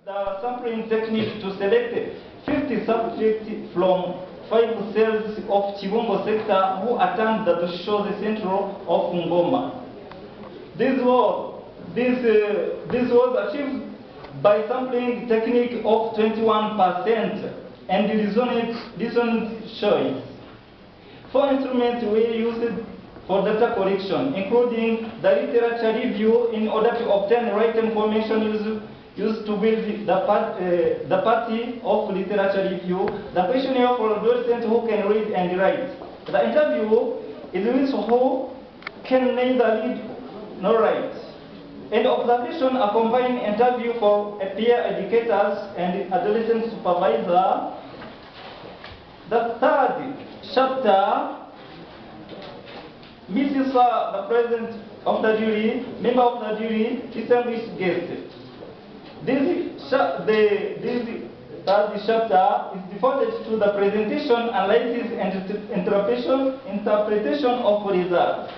The sampling technique to select 50 subjects from 5 cells of Chibongo sector who attend the Bushoze Central of Ngoma. This was achieved by sampling technique of 21% and reasoned choice. 4 instruments were used for data collection, including the literature review in order to obtain right information used to build the party of literature review, the questionnaire for adolescents who can read and write. The interview is with who can neither read nor write. And observation, a combined interview for peer educators and adolescent supervisor. The third chapter, Mrs. the President of the jury, member of the jury, distinguished guest. This third chapter is devoted to the presentation, analysis, and interpretation of results.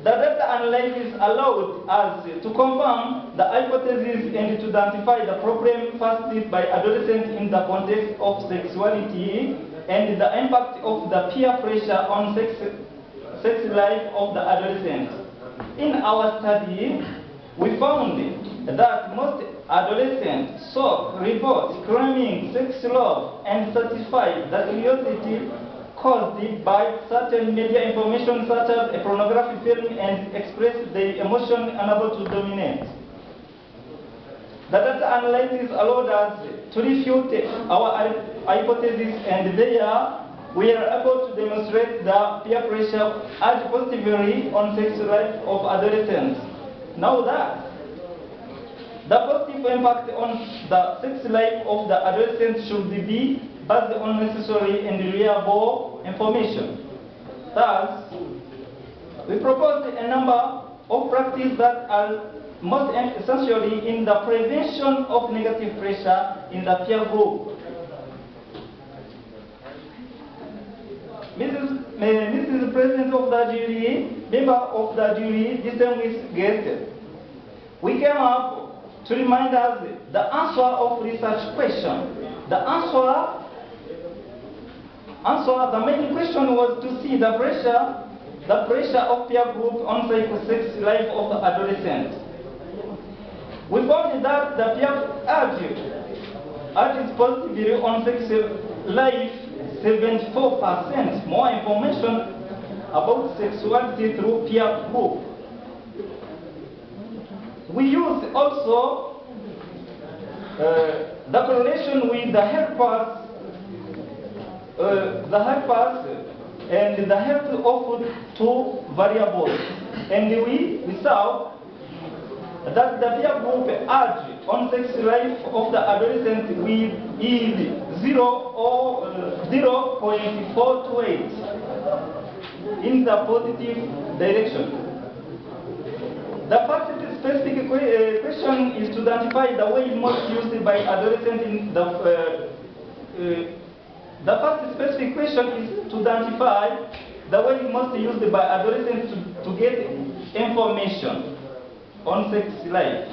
The data analysis allowed us to confirm the hypothesis and to identify the problem faced by adolescents in the context of sexuality and the impact of the peer pressure on sex life of the adolescent. In our study, we found that most adolescents saw, report, claiming sex love and satisfy the curiosity caused by certain media information such as a pornographic film and express the emotion unable to dominate. The data analysis allowed us to refute our hypothesis, and there we are able to demonstrate the peer pressure acts positively on sex life of adolescents. Now that the positive impact on the sex life of the adolescent should be based on necessary and reliable information. Thus, we proposed a number of practices that are most essentially in the prevention of negative pressure in the peer group. Mrs. President of the jury, member of the jury, distinguished guest, we came up to remind us the answer of research question. The main question was to see the pressure of peer group on psycho-sex life of the adolescent. We found that the peer urges positively on sex life 74%, more information about sexuality through peer group. We use also the correlation with the helpers and the help of 2 variables. And we saw that the peer group urge on sex life of the adolescent is 0.428 in the positive direction. The first specific question is to identify the way most used by adolescents in the first specific question is to identify the way most used by adolescents to get information on sex life.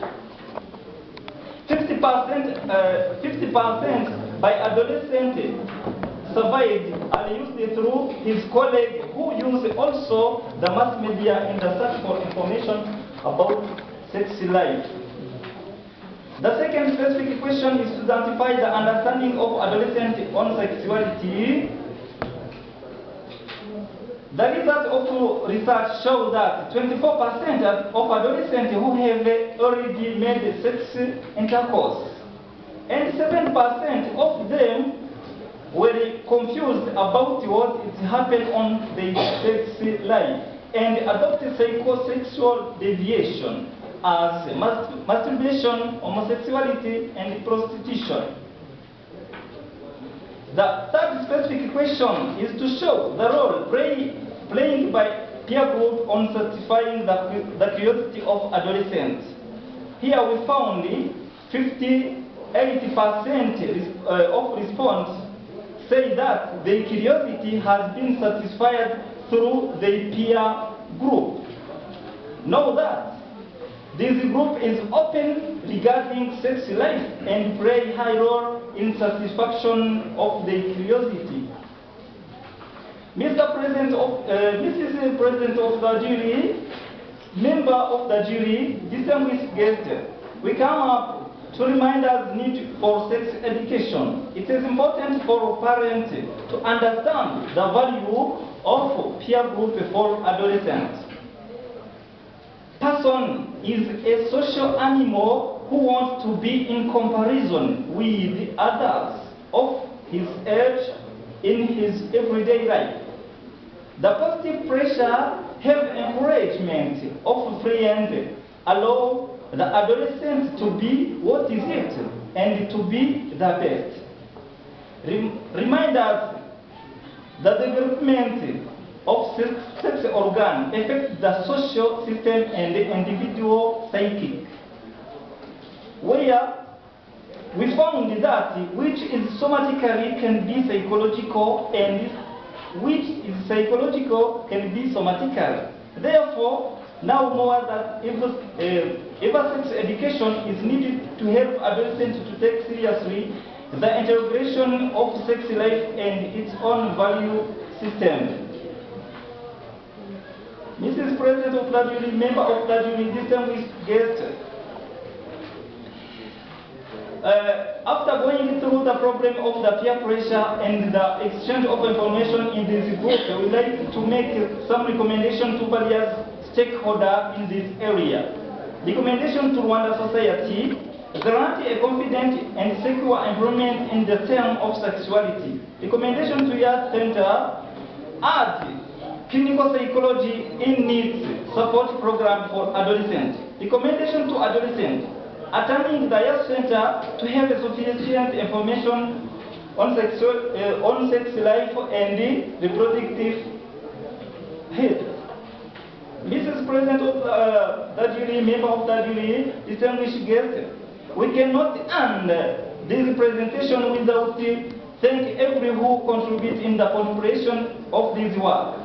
50% by adolescent surveyed are used through his colleague who use also the mass media in the search for information about sex life. The second specific question is to identify the understanding of adolescents on sexuality. The results of research show that 24% of adolescents who have already made sex intercourse, and 7% of them were confused about what happened on their sex life and adopted psychosexual deviation as masturbation, homosexuality, and prostitution. The third specific question is to show the role played by peer group on satisfying the curiosity of adolescents. Here we found 80% of response say that their curiosity has been satisfied through their peer group. Know that This group is open regarding sex life and play high role in satisfaction of their curiosity. Mrs. President of the jury, member of the jury, distinguished guest, we come up to remind us need for sex education. It is important for parents to understand the value of peer group for adolescents. Person is a social animal who wants to be in comparison with others of his age in his everyday life. The positive pressure have encouragement of friends, allow the adolescent to be what is it and to be the best. Remind us that the development of sex organ affects the social system and the individual psyche. Where we found that which is somatically can be psychological and which is psychological can be somatical. Therefore, now more that if sex education is needed to help adolescents to take seriously the integration of sex life and its own value system. Mrs. President of the jury, member of the jury, distinguished guest, after going through the problem of the peer pressure and the exchange of information in this group, we would like to make some recommendation to various stakeholders in this area. Recommendation to Rwanda society: grant a confident and secure environment in the term of sexuality. Recommendation to your center: add clinical psychology in needs support program for adolescents. Recommendation to adolescents: attending the youth center to have sufficient information on sex life and reproductive health. Mrs. President of the jury, member of the jury, distinguished guest, we cannot end this presentation without thank everyone who contributes in the preparation of this work.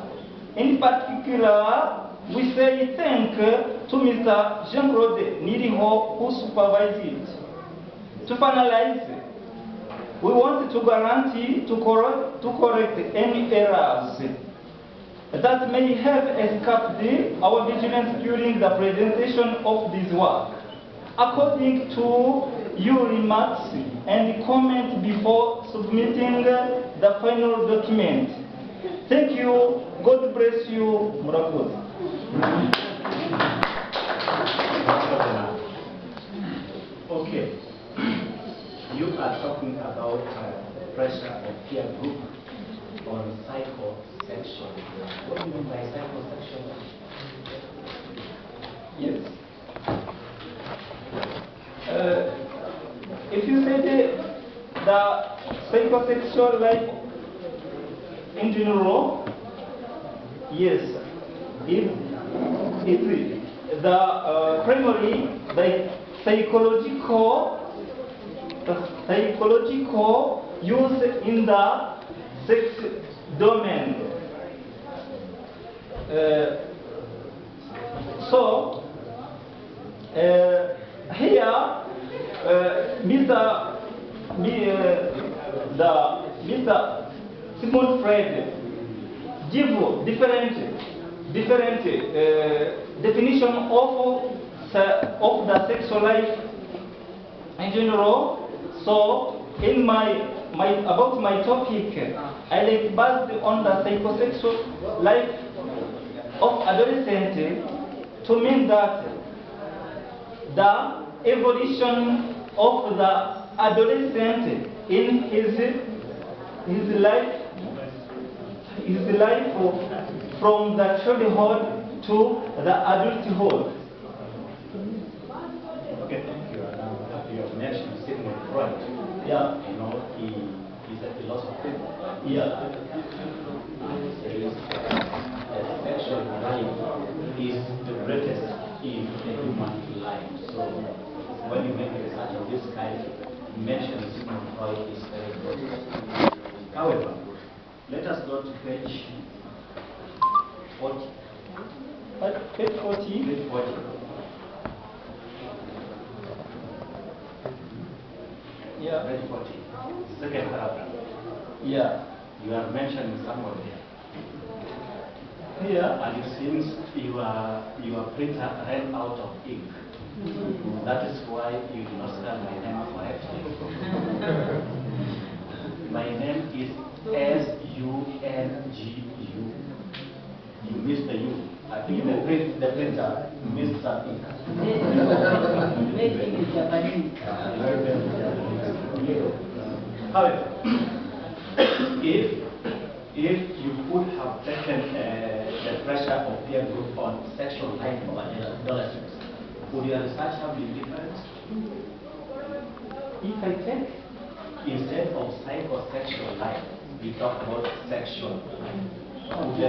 In particular, we say thank to Mr. Jean-Claude Niriho, who supervised it. To finalize, we want to guarantee to correct any errors that may have escaped our vigilance during the presentation of this work, according to your remarks and comments before submitting the final document. Thank you. God bless you. Murakoze. Okay. You are talking about pressure of peer group on psychosexual. What do you mean by psychosexual? Yes. If you say the psychosexual life in general, yes, it's the primary the psychological use in the sex domain. Here, Mr. Sigmund Freud give different definition of the sexual life in general. So, in about my topic, I like based on the psychosexual life of adolescent to mean that the evolution of the adolescent in his life from the childhood to the adulthood. Okay, thank you. You have mentioned Sigmund Freud. Yeah. You know, he's a philosopher. Yeah. Says sexual life is the greatest in the human life. So when you make research of this kind, mention Sigmund Freud is very good. However, let us go to page 40. Page 40. Page 40. Yeah. page 40, second paragraph. Yeah. You are mentioning someone there. Here. And it seems your printer ran out of ink. That is why you do not spell my name correctly. My name is S-U-N-G-U. You missed the U. I think the printer missed something. Maybe it's Japanese. However, if you could have taken the pressure of peer group on sexual life of adolescents, would your research have been different? If I take Instead of psychosexual life, we talk about sexual life. Would the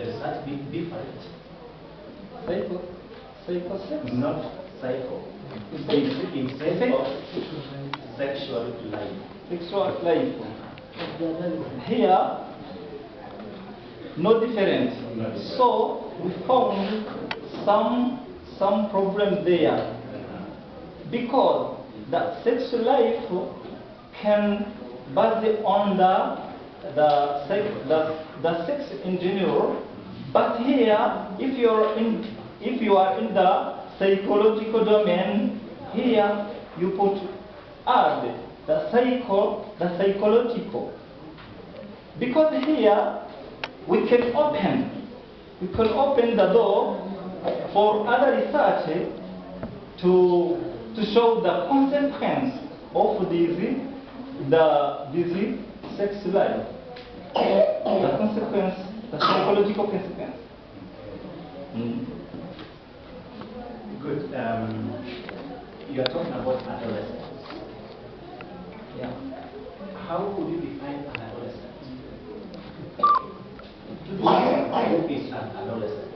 research be different? psychosex. Not psycho. Instead of sexual life. Sexual life. Here, no different. So we found some problem there because the sexual life can base on the sex engineer, but here if you are in the psychological domain, here you put add the psychological, because here we can open the door for other research to show the consequence of this sex life, the consequence, the psychological consequence. Good. You are talking about adolescents. Yeah. How would you define an adolescent? Who is an adolescent?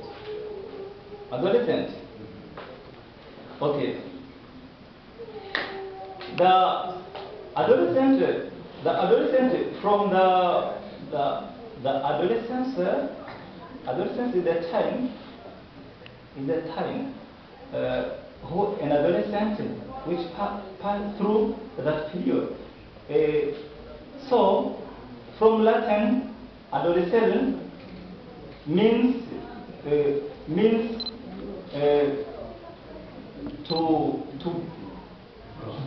Adolescent. Okay. The adolescent from the adolescence is the time who an adolescent which pass through that period. So from Latin, adolescent means to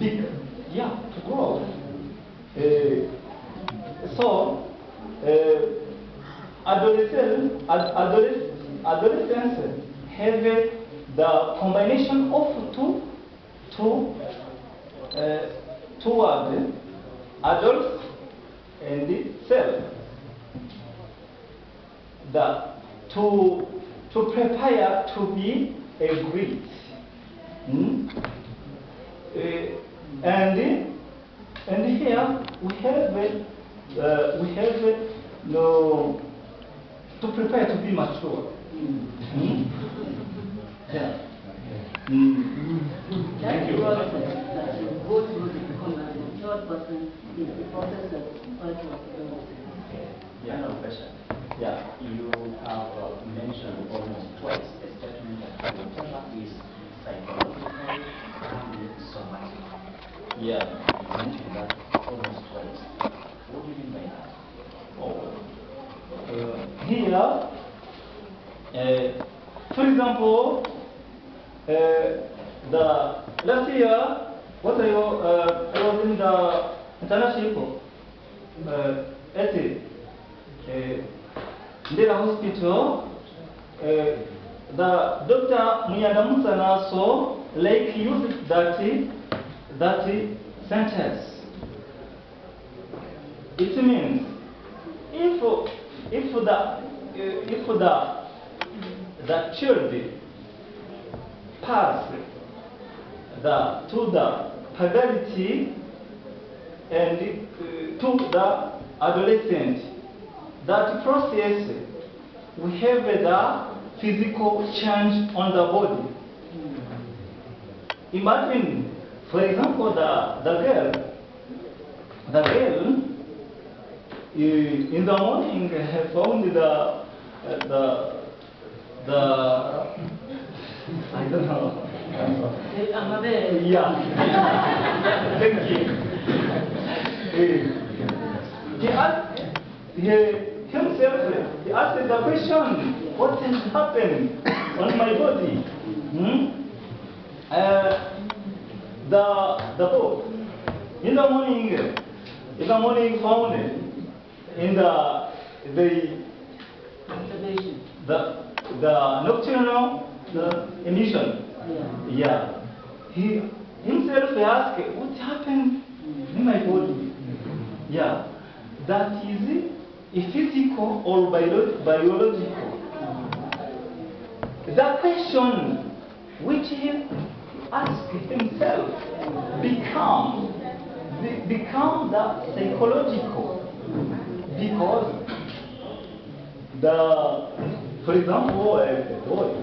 big, yeah, to grow. So adolescents have the combination of two words, adults and self. To prepare to be a great. And here we have to prepare to be mature. Yeah. Thank you. Go through the third person is the process of psychoanalysis. Yeah, no question. Yeah. You have mentioned almost twice a statement that whatever is psychological and somatic. Yeah. You mentioned that almost twice. What do you mean by that? Here, for example, the last year, what I was in the international essay. Ndera Hospital, the Dr. Muyadamusana so like used that sentence. It means if the child pass to the puberty and to the adolescent, that process we have the physical change on the body. Imagine, for example, the girl in the morning found the I don't know. Yeah. Thank you. He asked himself, he asked the question, what has happened on my body? The book, in the morning found in the nocturnal emission. Yeah. He himself asked, what happened in my body? Yeah. That is a physical or biological. The question which he asked himself become the psychological, because for example, a boy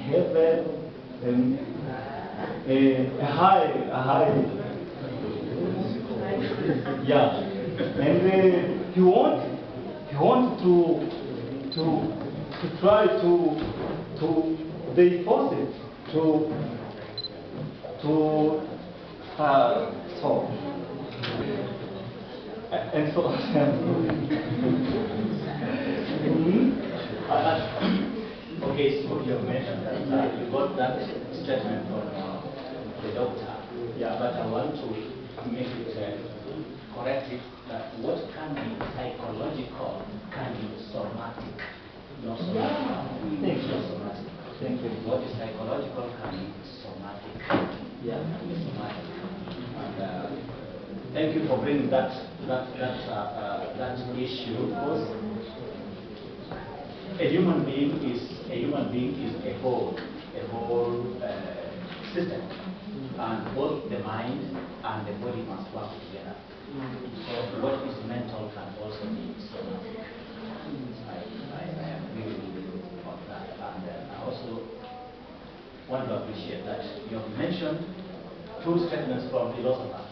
have a high, yeah, and he want to try to they force it to so and so Okay, so you mentioned that you got that statement from the doctor. Yeah, but I want to make it correct it that what can be psychological can be somatic. Not somatic. Thank you. Not somatic. Thank you. What is psychological can be somatic. Yeah, can be somatic. And thank you for bringing that issue, because a human being is a whole system, and both the mind and the body must work together. So what is mental can also be somatic. I agree with you on that, and I also want to appreciate that you have mentioned two statements from philosophers.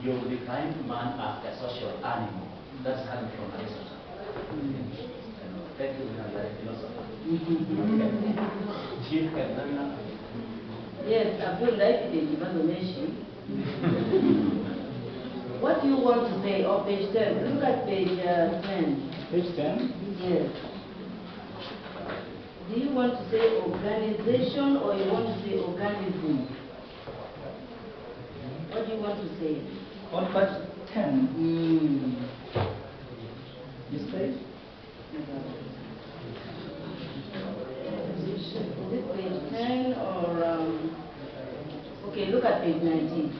You define man as a social animal. That's coming from Aristotle. Thank you, philosopher. Chief Kadana. Yes, I would like the information. What do you want to say? Or page 10? Look at page 10. Page 10? Yes. Do you want to say organization or you want to say organism? What do you want to say? On page 10. This page? Is it page 10 or... okay, look at page 19.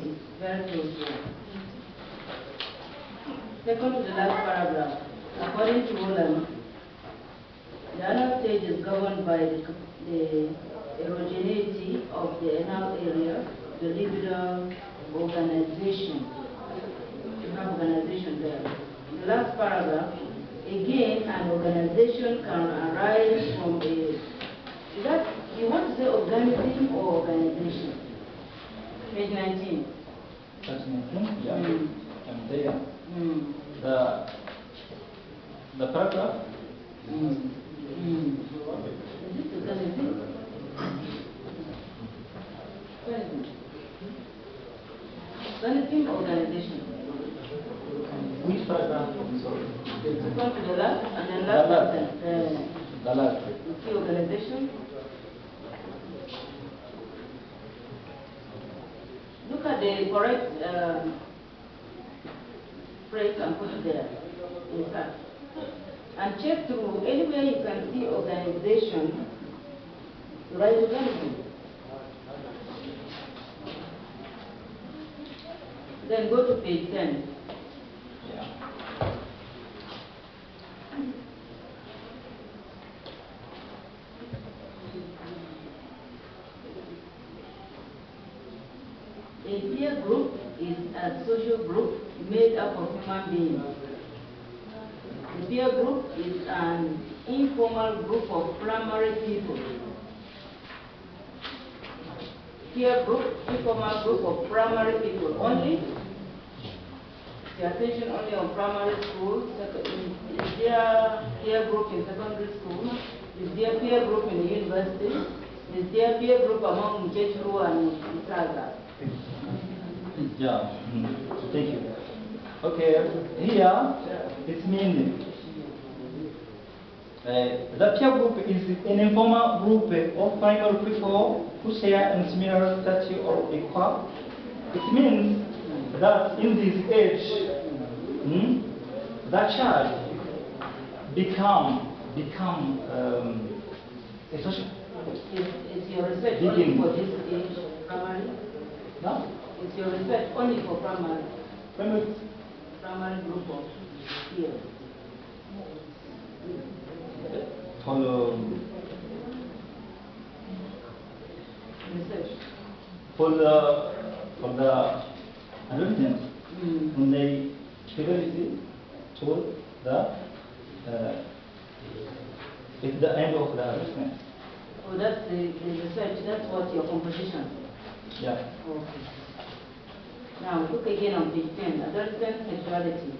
It's very close here. Second to the last paragraph. According to Roland, the anal stage is governed by the erogeneity of the anal area, the libido organization. You have organization there. The last paragraph, again, an organization can arise from a... Is that, you want to say organism or organization? Page 19. Page 19? Yeah. And there. The paragraph? Is it organism? Where is it? Organism or organization? Which paragraph? I'm sorry. Go to the last, and then last sentence. The last. You see organization? Look at the correct phrase and put it there, in fact. And check through, anywhere you can see organization, write organism. Then go to page 10. Yeah. A peer group is a social group made up of human beings. The peer group is an informal group of primary people. Peer group, informal group of primary people only. The attention only on primary school. Is there peer group in secondary school? Is there peer group in the university? Is there peer group among Mujechuru and Mutraga? Yeah, thank you. Okay, here it means the peer group is an informal group of primary people who share a similar stature or equal. It means that in this age, the child become a social. Is your research only for this age, primary? No? Is your research only for primary? Primary group of peers? For the Research. for the adolescents, when they fidelity to the it's the end of the adolescence. Oh, that's the research, that's what your composition. Yeah. Okay. Now, look again on page 10, adolescent sexuality.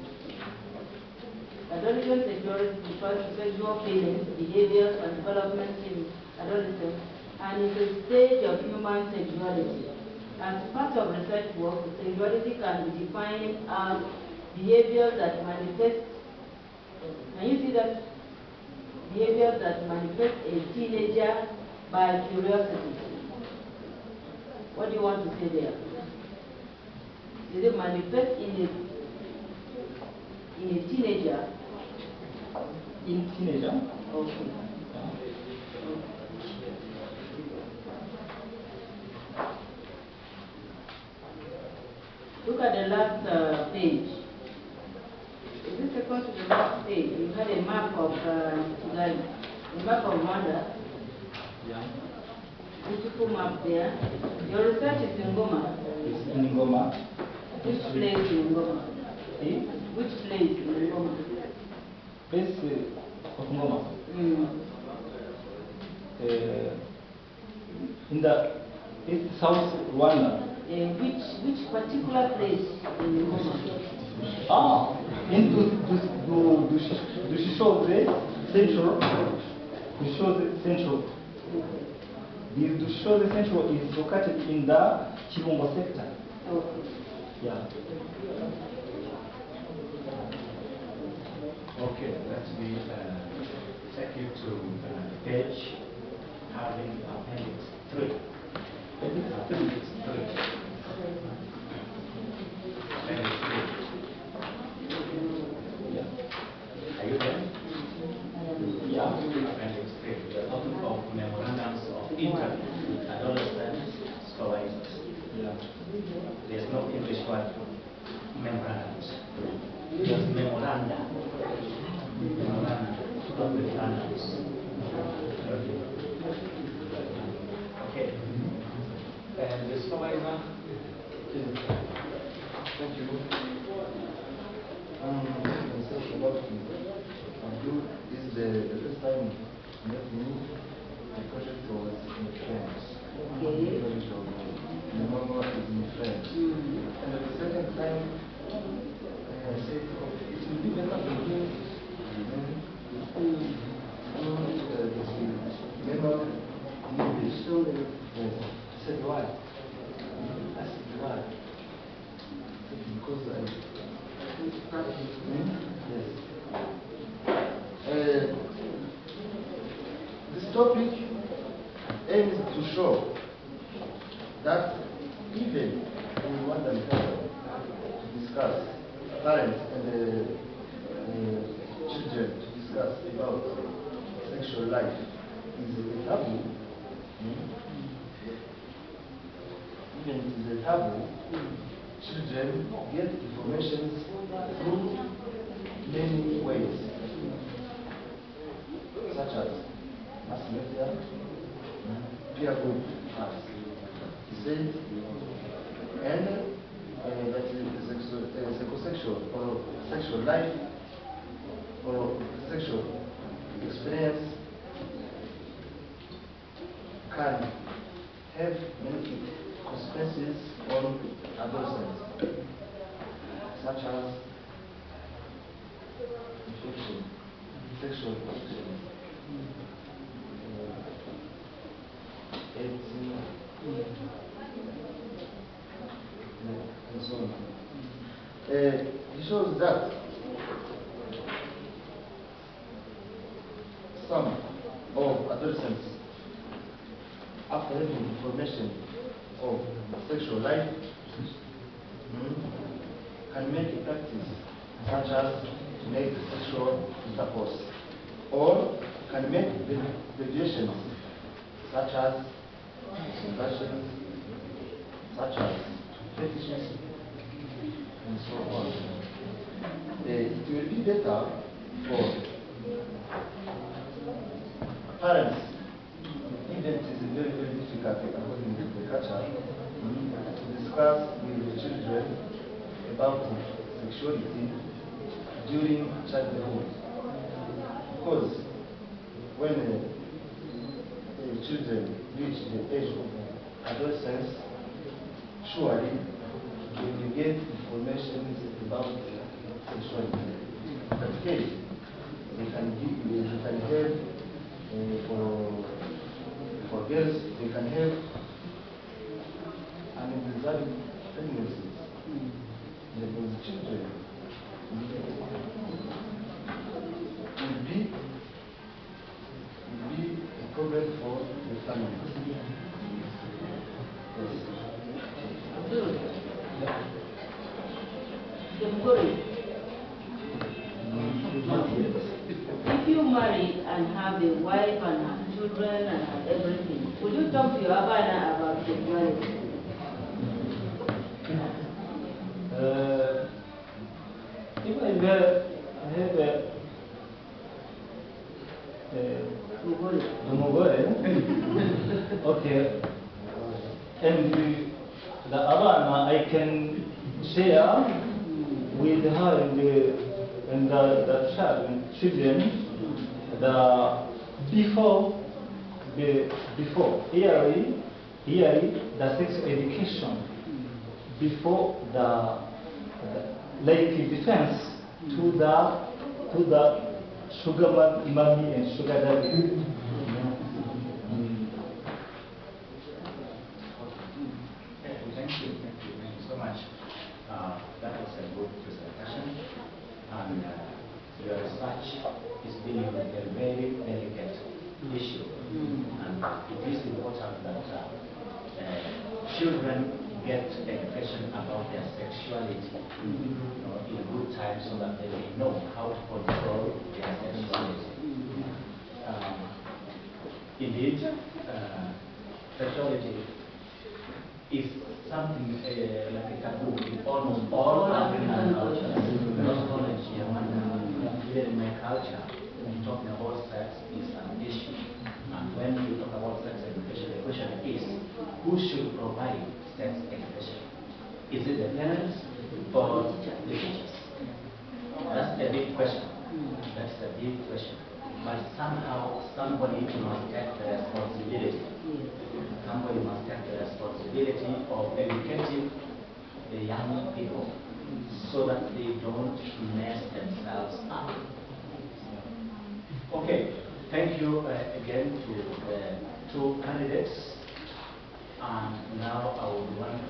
Adolescent sexuality refers to sexual feelings, behaviors, and development in adolescence, and is a stage of human sexuality. As part of research work, sexuality can be defined as behaviors that manifest. Can you see that? Behaviors that manifest a teenager by curiosity. What do you want to say there? Is it manifest in a teenager? In teenager. Okay. Look at the last page. Is this second to the last page? You had a map of a map of Rwanda. Yeah. Beautiful map there. Your research is in Goma. It's in Goma. Which place in Goma? Eh? Which place in Goma? Place of Goma. In the East South Rwanda. Which particular place in Goma? In Dushishoze Central. Dushishoze Central. This Dushishoze Central is located in the Chibungo sector. Okay. Yeah. Okay, let me take you to page having appendix 3. Appendix 3. Appendix 3. Yeah. Are you there? Yeah. Appendix 3. We are talking of memorandums of interview with adolescent supervisors. Yeah. There's no English word for memorandums. There's memoranda. Memoranda of memorandums. Okay. And the supervisor? Thank you. Research about Abdul is the first time met me. The project was in France. Okay. The project of the mama is in France. And the second time, I said, it will be better for him member in English. So he said, why? I said, why? Because yes. This topic aims to show that even in Rwanda to discuss parents and children to discuss about sexual life is a taboo. Even it is a taboo. Children get information through many ways, such as mass media, peer group, as he said, and that the psychosexual or sexual life or sexual experience can have many consequences on adolescents, such as infection, sexual infection, 18, and so on. It shows that some of adolescents, after having information of sexual life, can make a practice such as to make sexual intercourse, or can make deviations such as conversions, such as fetishes, and so on. It will be better for parents, even it is very, very difficult according to the culture, to discuss with the children about sexuality during childhood. Because when the children reach the age of adolescence, surely they will get information about sexuality. In that case, they can have for girls, they can have an undesirable pregnancy. And for the children, will be a problem for the family. If you marry and have a wife and have children and have everything, would you talk to your Abana about sexuality? If I have a mobile, okay, and the Abana I can share with her and the child and children before yearly the sex education before the like defense to the sugar mommy and sugar daddy. Thank you so much. That was a good presentation, and your research is dealing with a very delicate issue, and it is important that children get education about their sexuality in a good time so that they may know how to control their sexuality. Indeed, sexuality is something like a taboo in almost all African cultures, not only German. Even in my culture, when talking about sex is an issue. And when we talk about sex education, the question is, who should provide sex education? Is it the parents or the teachers? That's a big question. That's a big question. But somehow somebody must take the responsibility. Somebody must take the responsibility of educating the young people so that they don't mess themselves up. Okay, thank you again to the two candidates. And now I would want